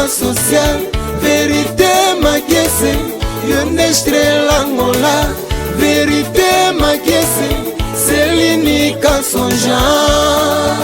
climat social. Vérité makese yonde strelangola. Vérité makese c'est l'unique à son genre.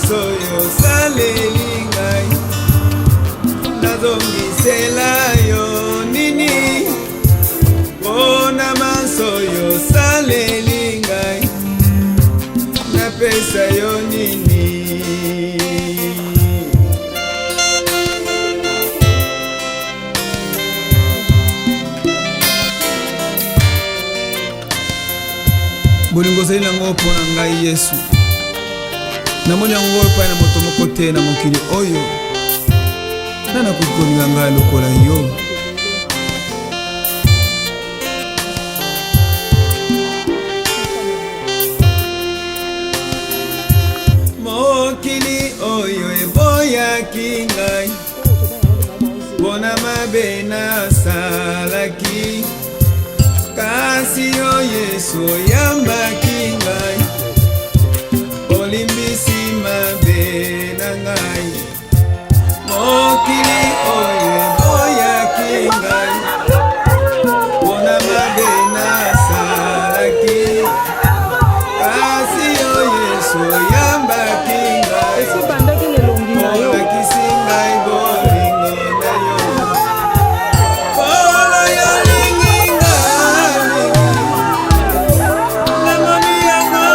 soyo saleli ngai nazongisela yo nini mpona masoyo saleli ngai napesa yo nini bolingo ozali nango mpona ngai Yesu namoni yango epai na moto moko te na mokili oyo nani akoki kolinga ngai lokola yo mokili oyo eboyaki ngai mpona mabe nasalaki kasi yo Yesu oyambaki ngai olimbisi mabe na ngai mokili oyo eboyaki ngai mpona mabe nasalaki kasi yo Yesu oyambaki ngai olakisi ngai bolingo na yo polo yolingi ngai namoni yango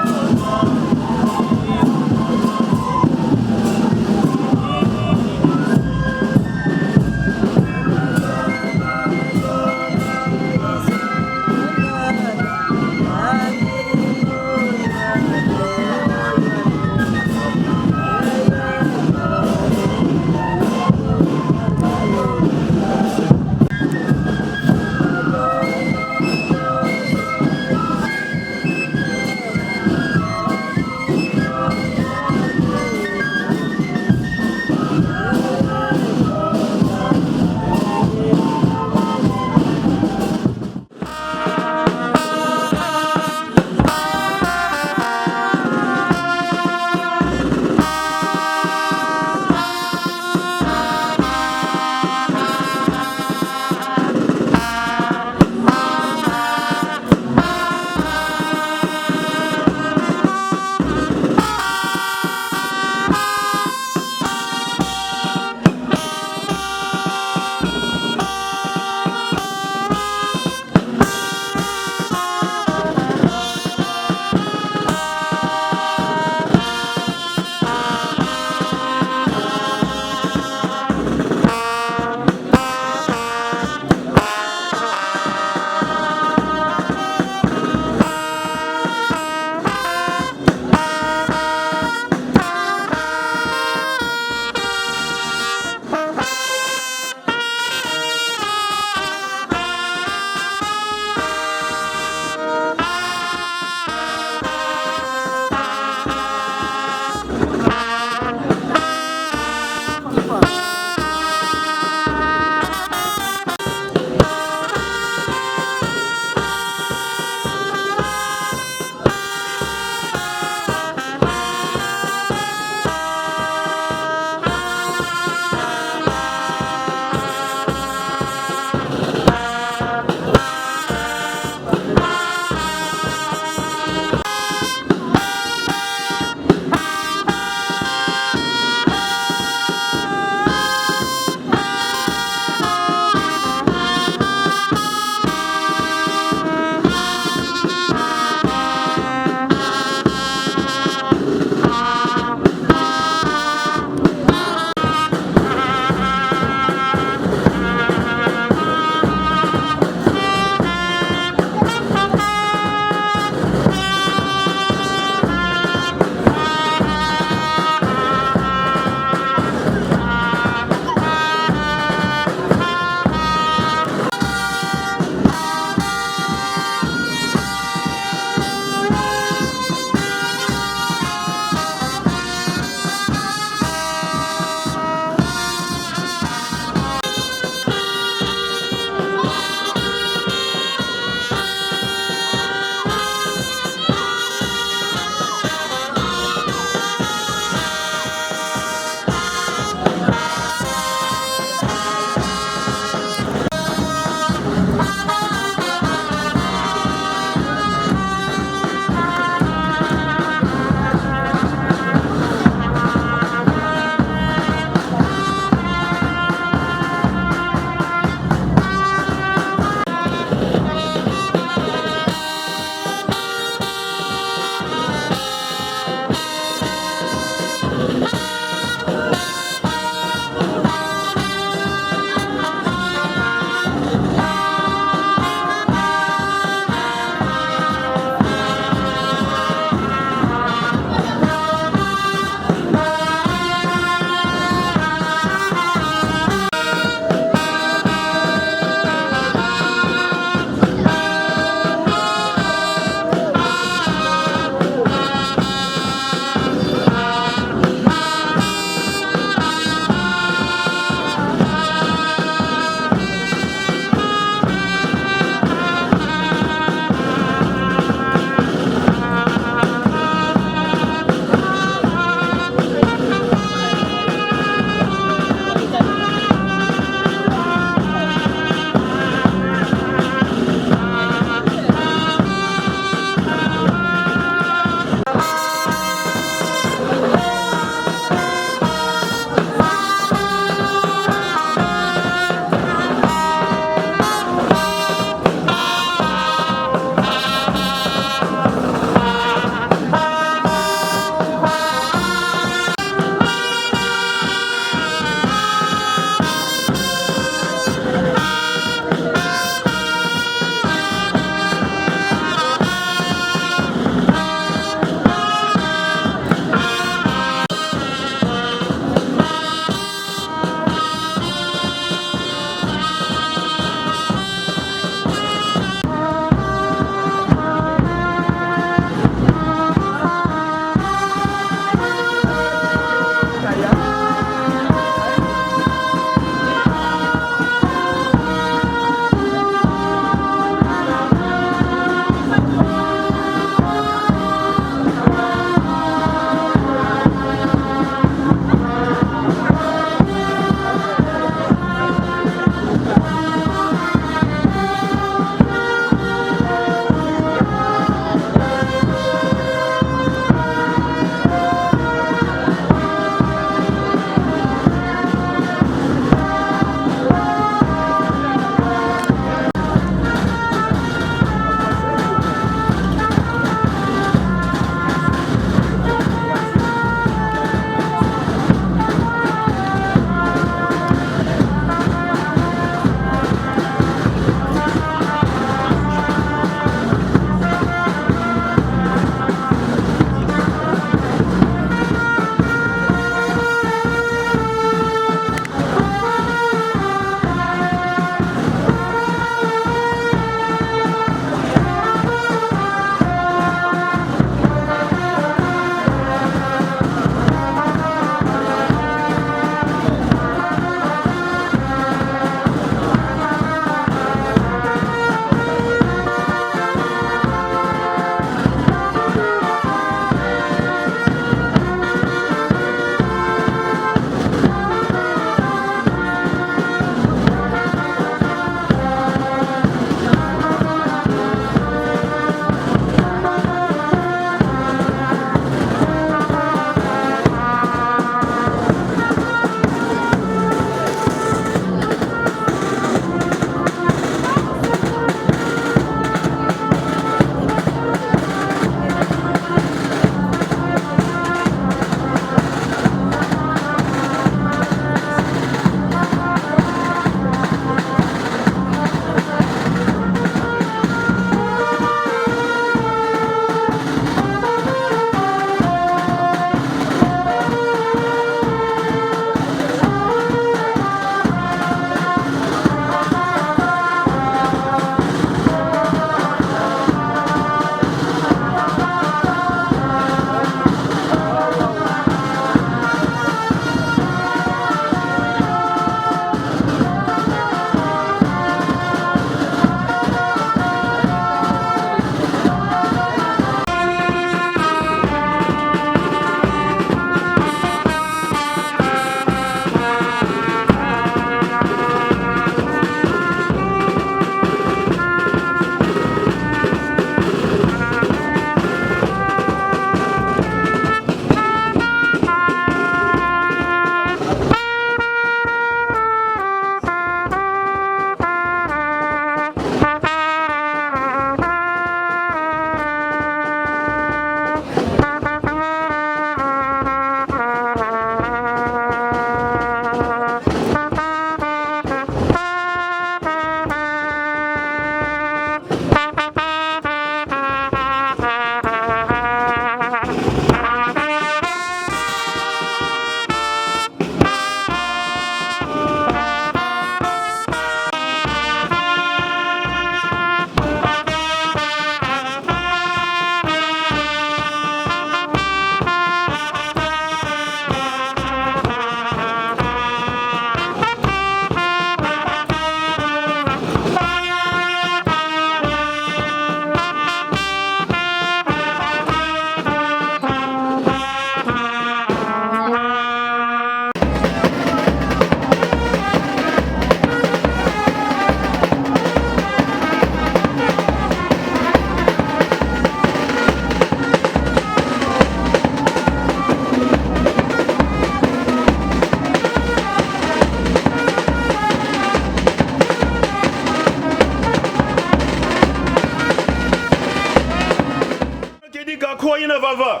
Zika kwa ina vava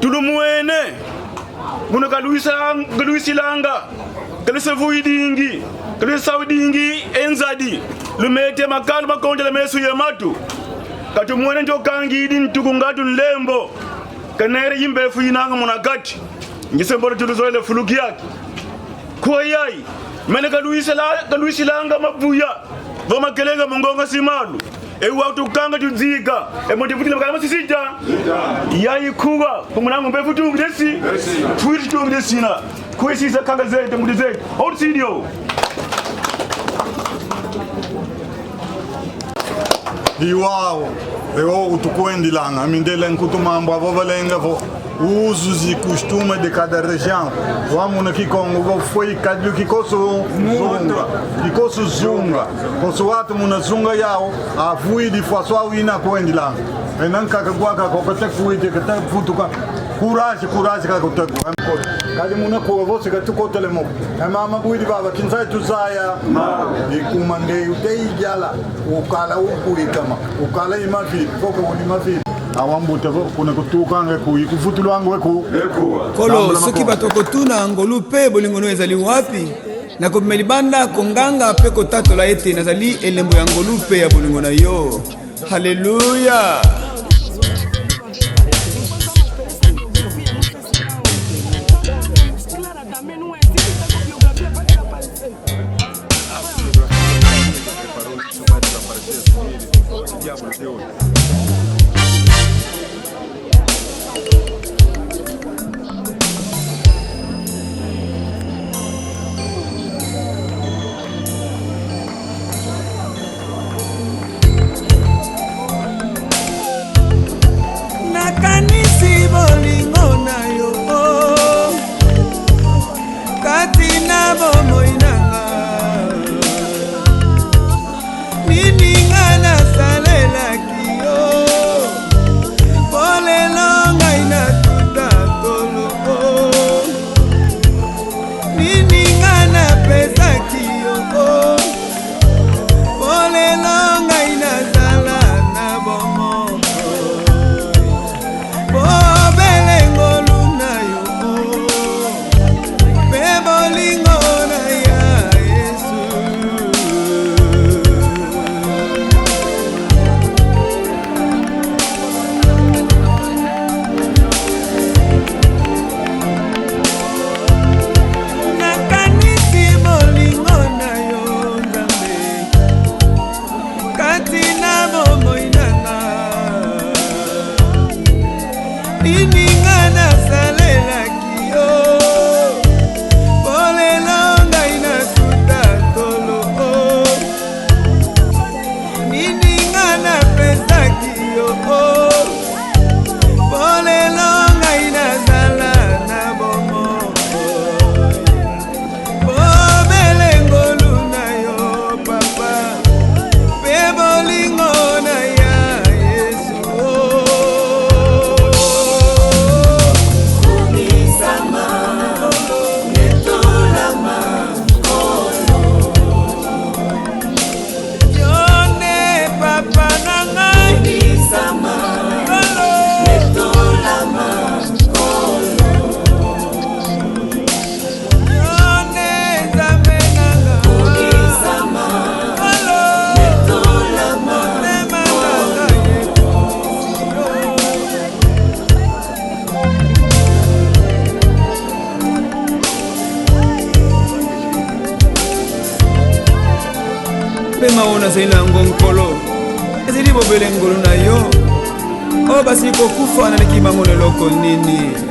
tulumuene muna kaluisi langa kalisa vuidingi kalisa udingi enzadi lumete makalu makonde la mesu ya matu katumuene njo kangi idi ntukungatu lembo kanere yimbe fuinanga munakati ngisembolo tuluzoele fuluki yake kwa yai mene kaluisi langa mabuya vama kelenga mungonga simalu watu kanga tuzika motivutile bakama sisita yai kuwa pamunangu mbefu tungu desi fuiti tungu desina kwesisa kanga zete mudizete old studio Iwao eu utukuendilanga mindele nkutumambo avovalenga vo usos e costumes de cada região. Vamos aqui com foi cada que coço zunga, coço ato muna zunga yao a fui de faço wina coendilanga. E não cagaguaca coca fui de que tá futuca coragem que eu tenho. Cada muna com você que tu cotelemo. É mama fui de baba quem sai tu saia e comandei o tei jala o cala o curicama o cala e mafi foco o mafi. Awambuta kuna kutukanga kufutulu wangu weku kolo soki batoko tuna ngolu pe bolingono ezali wapi na komelibanda konganga pe kotatola ete nazali elembo ya ngolu pe ya bolingo na yo. Haleluya. Maona zina ngonkolo ezili bobele ngolo na yo o basi kokufa na likibango leloko nini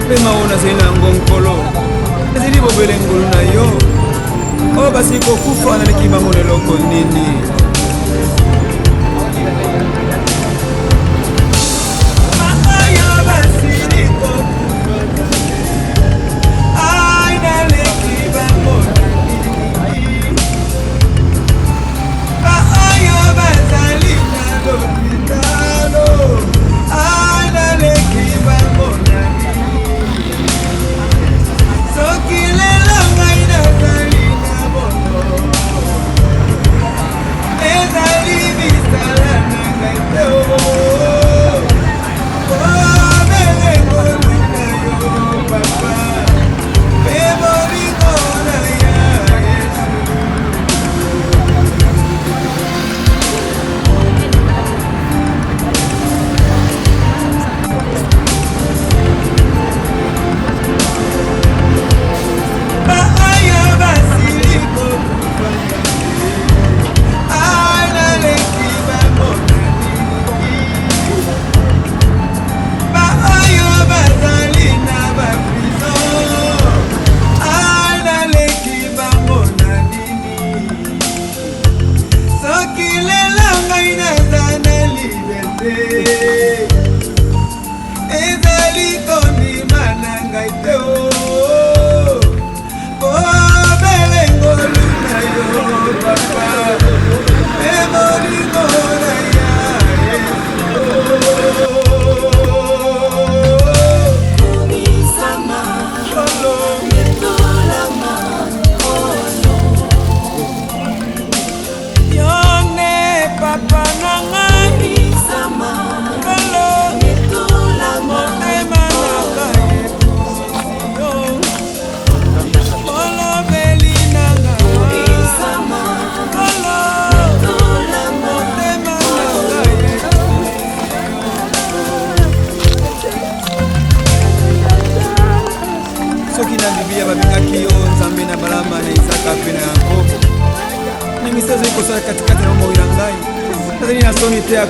Pema ona zina ngonkolo ezili bobele ngulu na yo o basi kokufa na likibango leloko nini.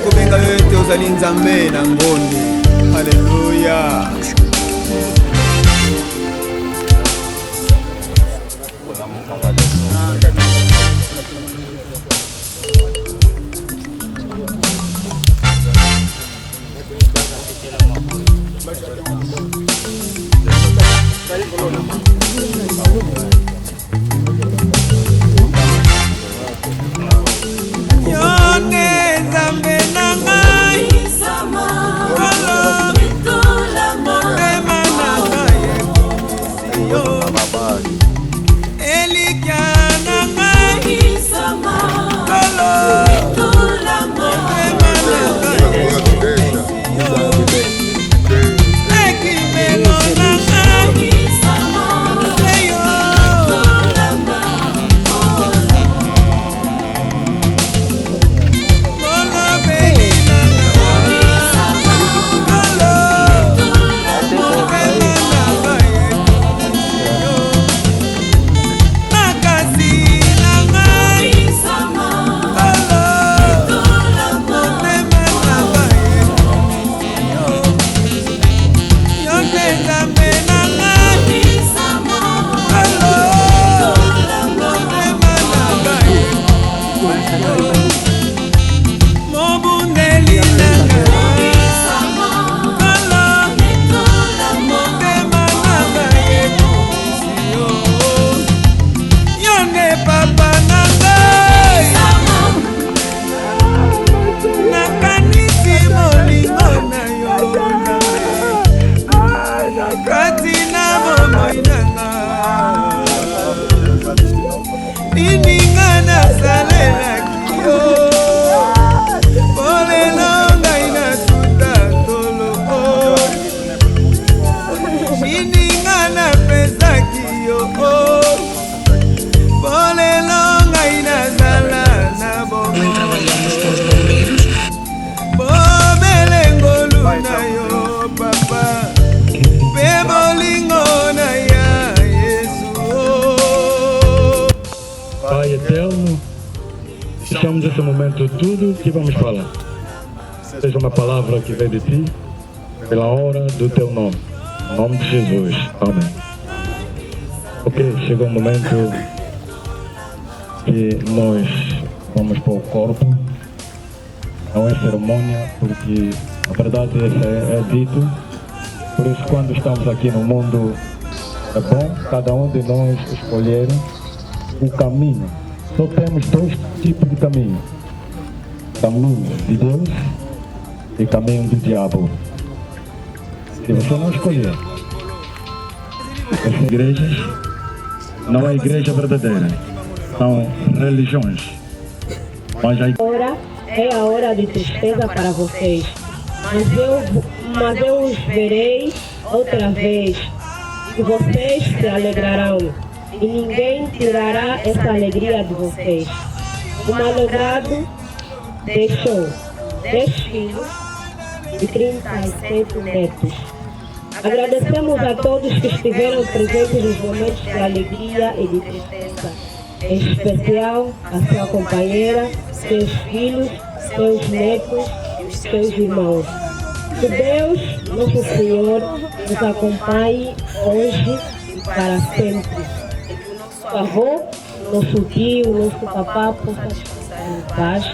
Kubenga yote uzali nzambe na ngonde. Haleluya. Deixamos esse momento tudo que vamos falar. Seja uma palavra que vem de ti, pela hora do teu nome. Em nome de Jesus. Amém. Ok, chegou o momento que nós vamos para o corpo. Não é cerimônia, porque a verdade é dito. Por isso, quando estamos aqui no mundo, é bom cada um de nós escolher o caminho. Só temos dois tipos de caminho: caminho de Deus e caminho do diabo. Se você não escolher essas igrejas, não é igreja verdadeira, são religiões. Mas Agora é a hora de tristeza para vocês, mas eu os verei outra vez e vocês se alegrarão e ninguém tirará essa alegria de vocês. O malogrado deixou 10 filhos e 37 netos. Agradecemos a todos que estiveram presentes nos momentos de alegria e de tristeza, em especial a sua companheira, seus filhos, seus netos e os seus irmãos. Que Deus, nosso Senhor, nos acompanhe hoje e para sempre. E que o nosso avô, nosso tio, nosso papá possa descansar em paz.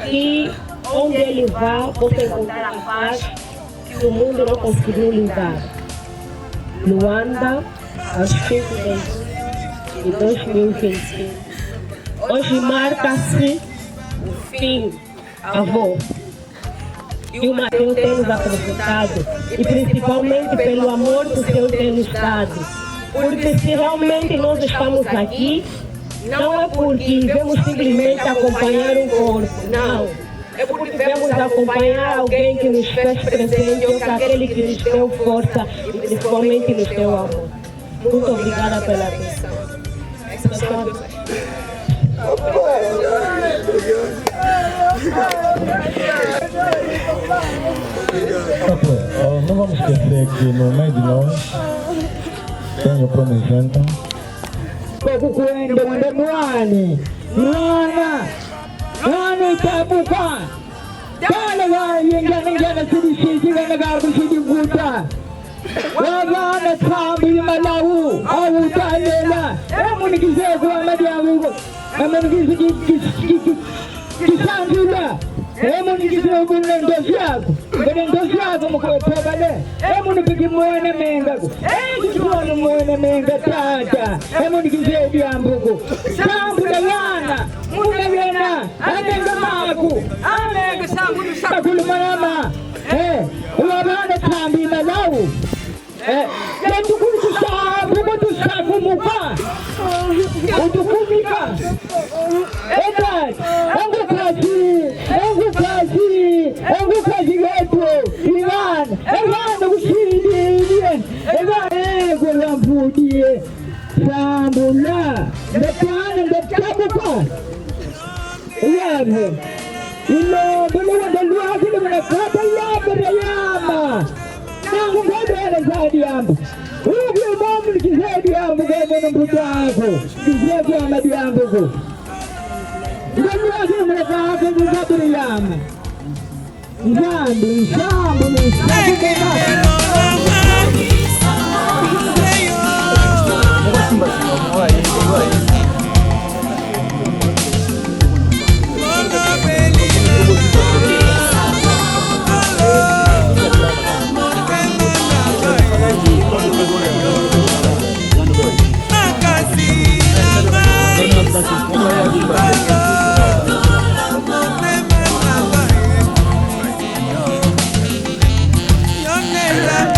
E onde ele vá, possa encontrar a paz que o mundo não conseguiu lhe dar. Luanda, aos 5 de julho de 2025. Hoje marca-se o fim, avô. E o Deus tem nos apresentado, e principalmente pelo amor que o Senhor tem nos dado. Porque se realmente nós estamos aqui, não é porque vamos simplesmente acompanhar um corpo, não. É porque devemos acompanhar alguém que nos fez presente, ou aquele que nos deu força e principalmente nos deu amor. Muito obrigada pela atenção. Não vamos esquecer que no meio de nós tem o primogênito.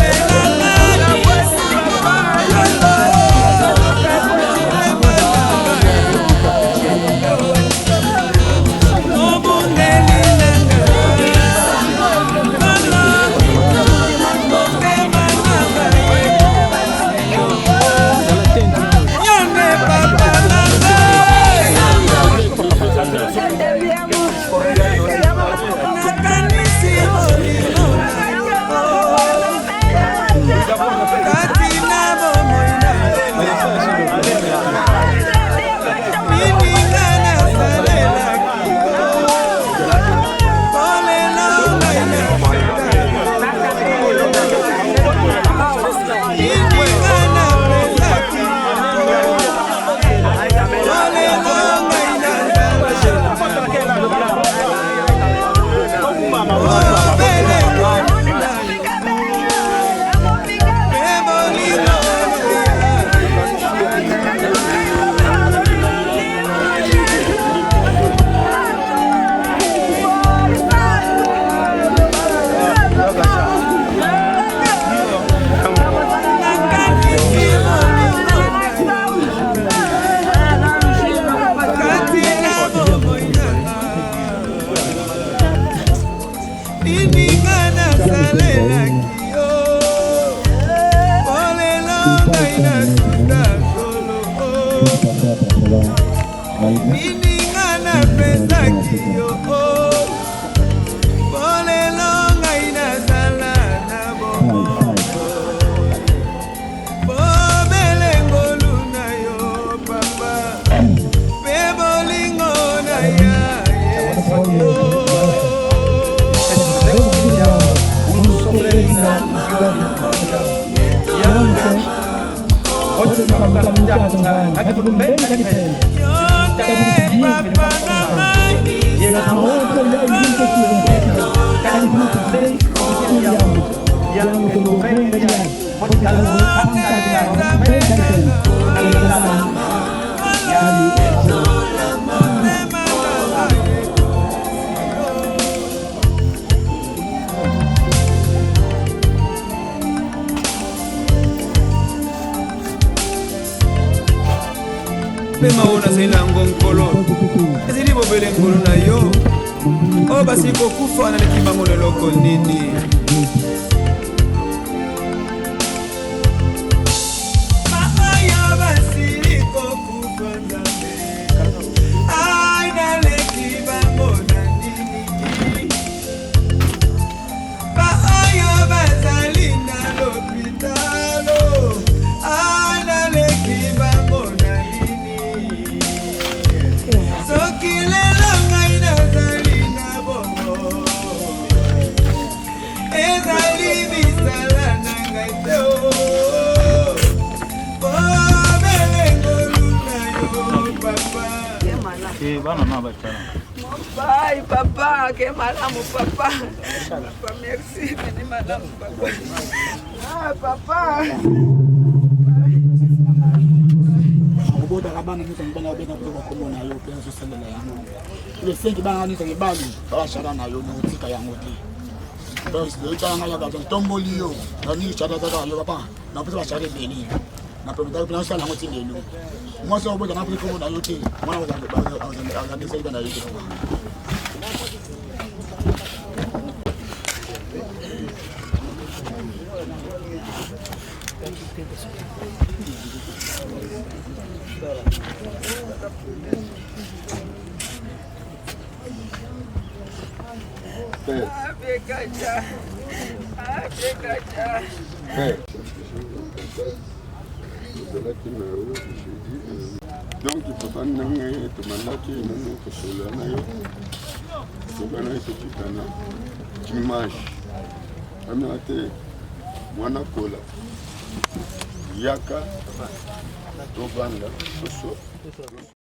Yo Maona zinango nkolo ezili bobele nkolo na yo o basi kokufa na likibango leloko nini maaya basi kokufa nzambe ai na likibango na nini maaya bazali na lopitalo ai na likibango na Bye, papa, que malamu, papa. Papa, merci, mais malamu, papa. Ah, papa. Boda rabana nito mbana wabena kutoka kumona yo penzo sala yangu. Ile sengi bana nito ngibali bashara na yo mutika yangu ti. Basi ita ngala ka tomboli yo. Na ni chada tata yo papa. Na pesa bashara beni. Na pesa bana sala yangu ti lelo. Moi so boda na pesa kumona yo ti. Mwana wa ni sasa na yo. Donc il faut pas n'engager tout le monde qui nous consoler na yo. C'est pas là c'est tout là. Dimanche. Amate mwana kola. Yaka. Tobanga. Soso.